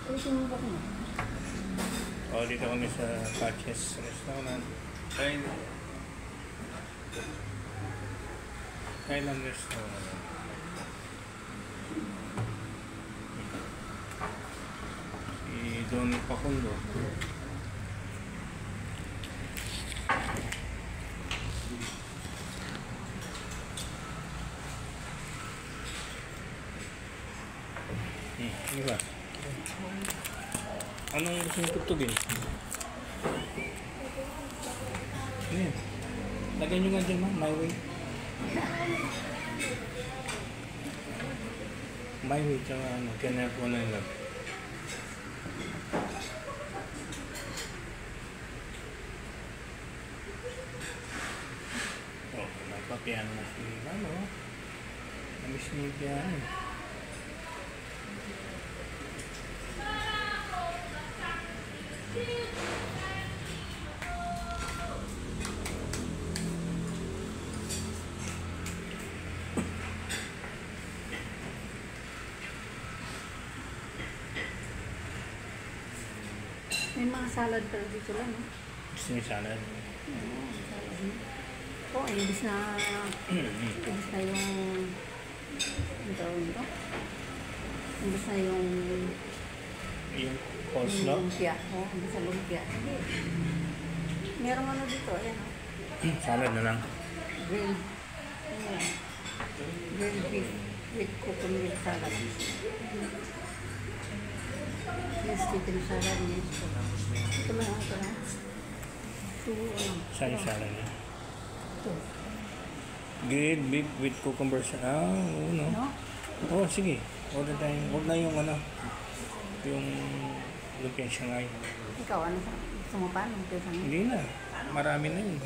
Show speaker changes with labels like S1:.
S1: Ay, sinumbok mo.
S2: O, dito kami sa Patches Restaurant. Thailand Restaurant. Si Don Pakundo. Ano ba? Anong gusto nyo tugtugin? Ano yan? Lagyan nyo nga dyan, ma'am. My way. My way, tsaka ano. Kaya po na lang. Oh, nagpa-piano na si ano. Namiss niya yung piano.
S1: May mga salad pala dito lang, no?
S2: Gusto niyo salad?
S1: Oo, salad. Oo, imbis na yung ang tawag nito? Imbis na yung
S2: coleslaw?
S1: lumpia. Oo, imbis na lumpia. Hindi. Merong ano dito, ayan, no?
S2: Salad na lang.
S1: Grilled. Ayan. Grilled beef with cucumber salad. Yes, chicken salad. Yes. Ito lang, ito lang.
S2: Saan yung salad niya?
S1: Ito.
S2: Grilled beef with cucumber salad. Ah, oo, no?
S1: No?
S2: Oo, sige. Order tayo. Huwag na yung ano. Yung lumpia Shanghai.
S1: Ikaw, ano sa? Gusto mo pa? Ano?
S2: Hindi na. Marami na yun.